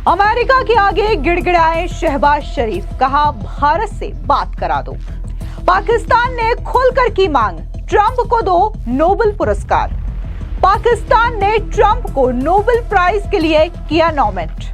America के आगे गिड़गिड़ाए शहबाज शरीफ, कहा भारत से बात करा दो। पाकिस्तान ने खुलकर की मांग, ट्रंप को दो नोबेल पुरस्कार। पाकिस्तान ने ट्रंप को नोबेल प्राइज के लिए किया नॉमिनेट।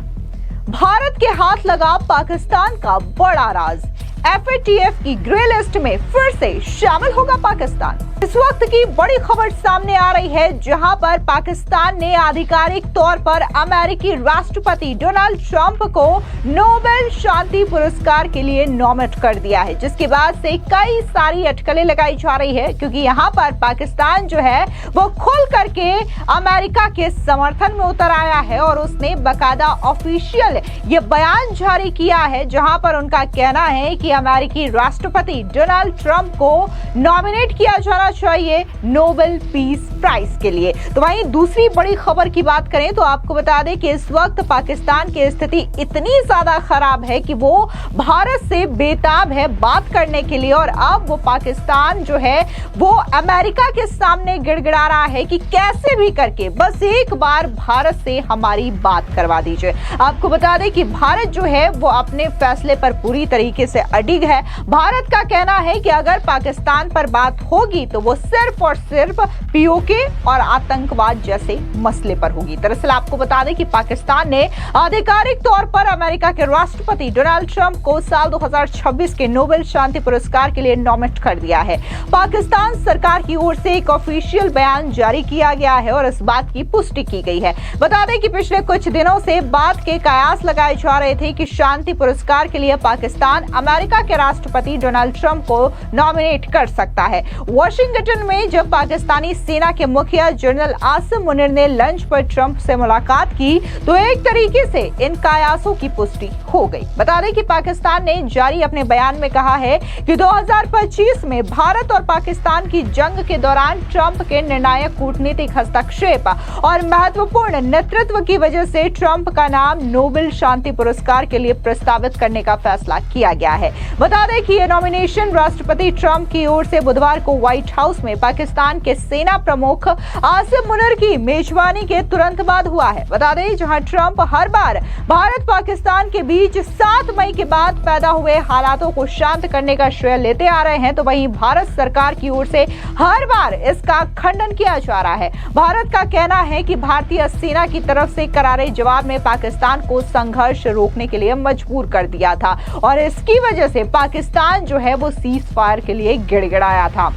भारत के हाथ लगा पाकिस्तान का बड़ा राज, FATF की ग्रे लिस्ट में फिर से शामिल होगा पाकिस्तान। इस वक्त की बड़ी खबर सामने आ रही है, जहां पर पाकिस्तान ने आधिकारिक तौर पर अमेरिकी राष्ट्रपति डोनाल्ड ट्रंप को नोबेल शांति पुरस्कार के लिए नॉमिनेट कर दिया है, जिसके बाद से कई सारी अटकलें लगाई जा रही है, क्योंकि यहां पर पाकिस्तान जो है वो खुल करके अमेरिका के समर्थन में उतर आया है और उसने बाकायदा ऑफिशियल ये बयान जारी किया है, जहां पर उनका कहना है कि अमेरिकी राष्ट्रपति डोनाल्ड ट्रंप को नॉमिनेट किया जाना चाहिए नोबेल पीस प्राइज के लिए। तो वहीं दूसरी बड़ी खबर की बात करें तो आपको बता दें कि इस वक्त पाकिस्तान की स्थिति इतनी ज्यादा खराब है कि वो भारत से बेताब है बात करने के लिए, और अब वो पाकिस्तान जो है वो अमेरिका के सामने गिड़गिड़ा रहा है कि कैसे भी करके बस एक बार भारत से हमारी बात करवा दीजिए। आपको बता दें कि भारत जो है वो अपने फैसले पर पूरी तरीके से अडिग है। भारत का कहना है कि अगर पाकिस्तान पर बात होगी तो वो सिर्फ और सिर्फ POK और आतंकवाद जैसे मसले पर होगी। दरअसल आपको बता दें कि पाकिस्तान ने आधिकारिक तौर पर अमेरिका के राष्ट्रपति डोनाल्ड ट्रंप को साल 2026 के नोबेल शांति पुरस्कार के लिए नॉमिनेट कर दिया है। पाकिस्तान सरकार की ओर से एक ऑफिशियल बयान जारी किया गया है और इस बात की पुष्टि की गई है। बता दें कि पिछले कुछ दिनों से बात के कयास लगाए जा रहे थे कि शांति पुरस्कार के लिए पाकिस्तान अमेरिका के राष्ट्रपति डोनाल्ड ट्रंप को नॉमिनेट कर सकता है। वाशिंगटन में जब पाकिस्तानी सेना के मुखिया जनरल आसिम मुनीर ने लंच पर ट्रंप से मुलाकात की तो एक तरीके से इन कयासों की पुष्टि हो गई। बता दें कि पाकिस्तान ने जारी अपने बयान में कहा है कि 2025 में भारत और पाकिस्तान की जंग के दौरान ट्रंप के निर्णायक कूटनीतिक हस्तक्षेप और महत्वपूर्ण नेतृत्व की वजह से ट्रंप का नाम नोबेल शांति पुरस्कार के लिए प्रस्तावित करने का फैसला किया गया है। बता दें कि यह नॉमिनेशन राष्ट्रपति ट्रंप की ओर से बुधवार को व्हाइट हाउस में पाकिस्तान के सेना प्रमुख आसिम मुनीर की मेजबानी के तुरंत बाद हुआ है। बता दें जहां ट्रंप हर बार भारत पाकिस्तान के बीच 7 मई के बाद पैदा हुए हालातों को शांत करने का श्रेय लेते आ रहे हैं, तो वहीं भारत सरकार की ओर से हर बार इसका खंडन किया जा रहा है। भारत का कहना है कि भारतीय सेना की तरफ से करारे जवाब में पाकिस्तान को संघर्ष रोकने के लिए मजबूर कर दिया था और इसकी वजह से पाकिस्तान जो है वो सीज फायर के लिए गिड़गिड़ाया था।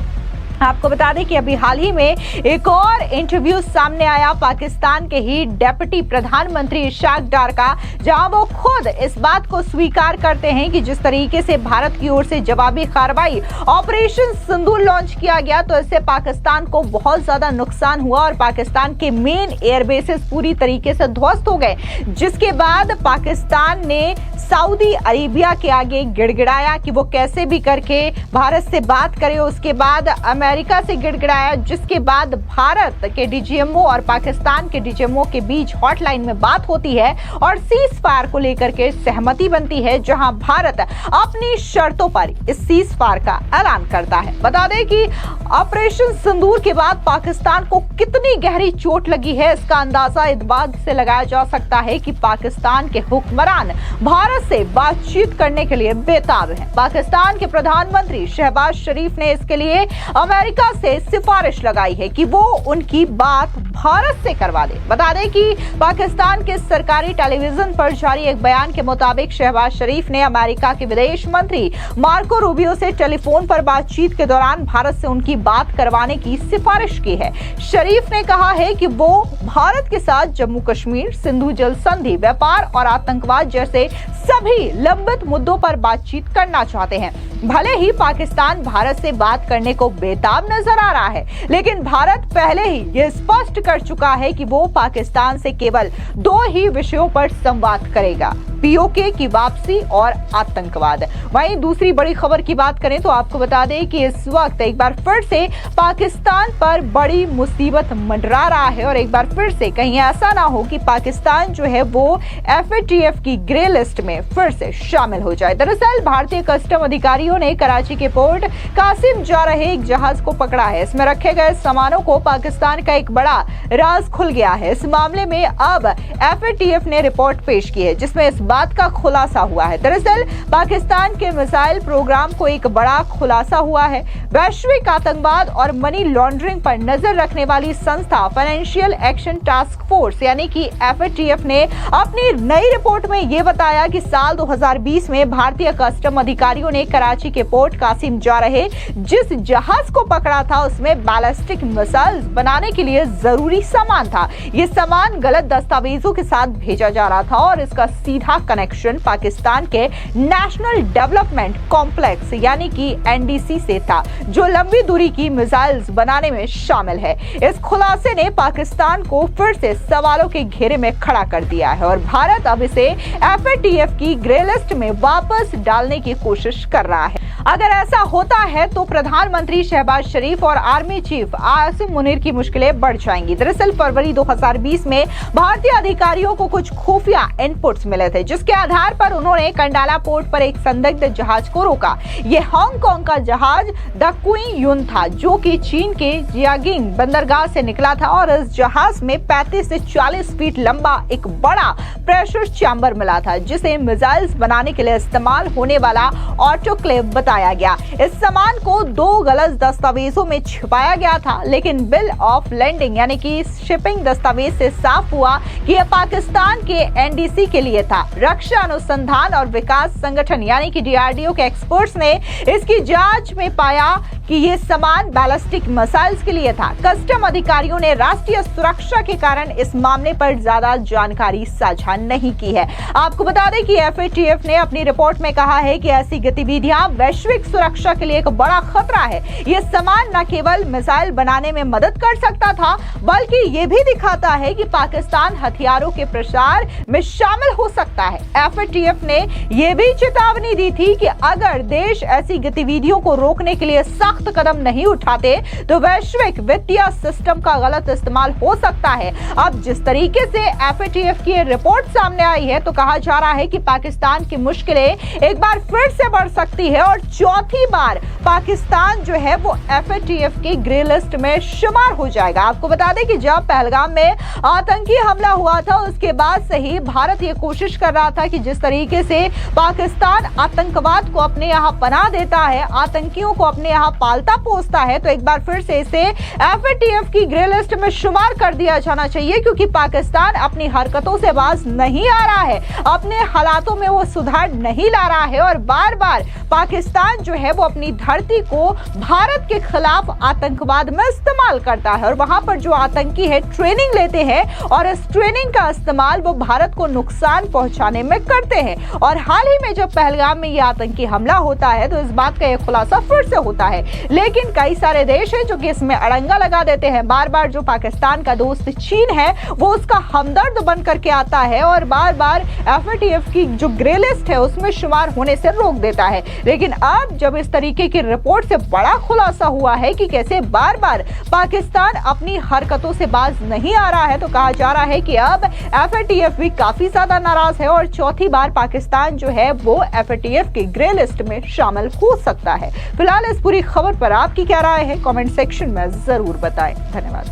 आपको बता दें कि अभी हाल ही में एक और इंटरव्यू सामने आया पाकिस्तान के ही डिप्टी प्रधानमंत्री इशाक डार का, जहां वो खुद इस बात को स्वीकार करते हैं कि जिस तरीके से भारत की ओर से जवाबी कार्रवाई ऑपरेशन सिंदूर लॉन्च किया गया तो इससे पाकिस्तान को बहुत ज्यादा नुकसान हुआ और पाकिस्तान के मेन एयरबेसेस पूरी तरीके से ध्वस्त हो गए, जिसके बाद पाकिस्तान ने सऊदी अरेबिया के आगे गिड़गिड़ाया कि वो कैसे भी करके भारत से बात करे। उसके बाद अमेरिका से गिड़गिड़ाया, जिसके बाद भारत के DGMO और पाकिस्तान के DGMO के बीच हॉटलाइन में बात होती है और सीज फायर को लेकर के सहमति बनती है, जहां भारत अपनी शर्तों पर इस सीज फायर का ऐलान करता है। बता दें कि ऑपरेशन सिंदूर के बाद पाकिस्तान को कितनी गहरी चोट लगी है, इसका अंदाजा इस बात से लगाया जा सकता है कि पाकिस्तान के हुक्मरान भारत से बातचीत करने के लिए बेताब हैं। पाकिस्तान के प्रधानमंत्री शहबाज शरीफ ने इसके लिए अमेरिका से सिफारिश लगाई है कि वो उनकी बात भारत से करवा दे। बता दें कि पाकिस्तान के सरकारी टेलीविजन पर जारी एक बयान के मुताबिक शहबाज शरीफ ने अमेरिका के विदेश मंत्री मार्को रूबियो से टेलीफोन पर बातचीत के दौरान भारत से उनकी बात करवाने की सिफारिश की है। शरीफ ने कहा है कि वो भारत के साथ जम्मू कश्मीर, सिंधु जल संधि, व्यापार और आतंकवाद जैसे सभी लंबित मुद्दों पर बातचीत करना चाहते हैं। भले ही पाकिस्तान भारत से बात करने को बेताब नजर आ रहा है, लेकिन भारत पहले ही यह स्पष्ट कर चुका है कि वो पाकिस्तान से केवल 2 ही विषयों पर संवाद करेगा, POK की वापसी और आतंकवाद। वहीं दूसरी बड़ी खबर की बात करें तो आपको बता दें कि इस वक्त एक बार फिर से पाकिस्तान पर बड़ी मुसीबत मंडरा रहा है और एक बार फिर से कहीं ऐसा ना हो कि पाकिस्तान जो है वो FATF की ग्रे लिस्ट में फिर से शामिल हो जाए। दरअसल भारतीय कस्टम अधिकारियों ने कराची के पोर्ट कासिम जा रहे एक जहाज जहाज को पकड़ा है। इसमें रखे गए सामानों को पाकिस्तान का एक बड़ा राज खुल गया है। इस मामले में अब FATF ने रिपोर्ट पेश की है जिसमें इस बात का खुलासा हुआ है। दरअसल पाकिस्तान के मिसाइल प्रोग्राम को एक बड़ा खुलासा हुआ है। वैश्विक आतंकवाद और मनी लॉन्ड्रिंग पर नजर रखने वाली संस्था फाइनेंशियल एक्शन टास्क फोर्स यानी कि FATF ने अपनी नई रिपोर्ट में यह बताया कि साल 2020 में भारतीय कस्टम अधिकारियों ने कराची के पोर्ट कासिम जा रहे जिस जहाज को पकड़ा था उसमें बैलिस्टिक मिसाइल्स बनाने के लिए जरूरी सामान था। यह सामान गलत दस्तावेजों के साथ भेजा जा रहा था और इसका सीधा कनेक्शन पाकिस्तान के नेशनल डेवलपमेंट कॉम्प्लेक्स यानी कि NDC से था जो लंबी दूरी की मिसाइल्स बनाने में शामिल है। इस खुलासे ने पाकिस्तान को फिर से सवालों के घेरे में खड़ा कर दिया है और भारत अब इसे FATF की ग्रे लिस्ट में वापस डालने की कोशिश कर रहा है। अगर ऐसा होता है तो प्रधानमंत्री शहबाज शरीफ और आर्मी चीफ आसिम मुनीर की मुश्किलें बढ़ जाएंगी। दरअसल फरवरी 2020 में भारतीय अधिकारियों को कुछ खुफिया इनपुट्स मिले थे जिसके आधार पर उन्होंने कंडाला पोर्ट पर एक संदिग्ध जहाज को रोका। यह हांगकांग का जहाज द क्वीन युन था जो कि चीन के जियागिंग बंदरगाह से निकला था और इस जहाज में 35 से 40 फीट लंबा एक बड़ा प्रेशर चैम्बर मिला था जिसे मिसाइल्स बनाने के लिए इस्तेमाल होने वाला ऑटोक्लेव बताया गया। इस सामान को 2 गलत दस्तावेजों में छिपाया गया था लेकिन बिल ऑफ लैंडिंग यानी कि शिपिंग दस्तावेज से साफ हुआ कि यह पाकिस्तान के NDC के लिए था। रक्षा अनुसंधान और विकास संगठन यानी कि DRDO के एक्सपर्ट्स ने इसकी जांच में पाया कि यह सामान बैलिस्टिक मिसाइल्स के लिए था। कस्टम अधिकारियों ने राष्ट्रीय सुरक्षा के कारण इस मामले पर ज्यादा जानकारी साझा नहीं की है। आपको बता दें कि FATF ने अपनी रिपोर्ट में कहा है कि ऐसी गतिविधियां वैश्विक सुरक्षा के लिए एक बड़ा खतरा है। यह सामान न केवल मिसाइल बनाने में मदद कर सकता था बल्कि यह भी दिखाता है कि पाकिस्तान हथियारों के प्रसार में शामिल हो सकता है। FATF ने यह भी चेतावनी दी थी कि अगर देश ऐसी गतिविधियों को रोकने के लिए सख्त कदम नहीं उठाते तो वैश्विक वित्तीय सिस्टम का गलत इस्तेमाल हो सकता है। अब जिस तरीके से FATF की रिपोर्ट सामने आई है तो कहा जा रहा है कि पाकिस्तान की मुश्किलें एक बार फिर से बढ़ सकती है और चौथी बार पाकिस्तान जो है वो FATF की ग्रे लिस्ट में शुमार हो जाएगा। आपको बता दें कि जब पहलगाम में आतंकी हमला हुआ था उसके बाद से ही भारत ये कोशिश कर रहा था कि जिस तरीके से पाकिस्तान आतंकवाद को अपने यहाँ पनाह देता है, आतंकियों को अपने यहाँ पालता पोसता है, तो एक बार फिर से इसे FATF की ग्रे लिस्ट में शुमार कर दिया जाना चाहिए क्योंकि पाकिस्तान अपनी हरकतों से बाज नहीं आ रहा है, अपने हालातों में वो सुधार नहीं ला रहा है और बार बार पाकिस्तान जो है वो अपनी धरती को भारत के खिलाफ आतंकवाद में इस्तेमाल करता है और वहां पर जो आतंकी है ट्रेनिंग लेते हैं और इस ट्रेनिंग का इस्तेमाल वो भारत को नुकसान पहुंचाने में करते हैं। और हाल ही में जब पहलगाम में यह आतंकी हमला होता है तो इस बात का यह खुलासा फिर से होता है, लेकिन कई सारे देश हैं जो कि इसमें अड़ंगा लगा देते हैं। बार बार जो पाकिस्तान का दोस्त चीन है वो उसका हमदर्द बन करके आता है और बार बार FATF की जो ग्रे लिस्ट है उसमें शुमार होने से रोक देता है। लेकिन अब जब इस तरीके की रिपोर्ट से बड़ा खुलासा हुआ है कि कैसे बार बार पाकिस्तान अपनी हरकतों से बाज नहीं आ रहा है तो कहा जा रहा है कि अब FATF भी काफी ज्यादा नाराज है और चौथी बार पाकिस्तान जो है वो FATF की ग्रे लिस्ट में शामिल हो सकता है। फिलहाल इस पूरी खबर पर आपकी क्या राय है कमेंट सेक्शन में जरूर बताएं। धन्यवाद।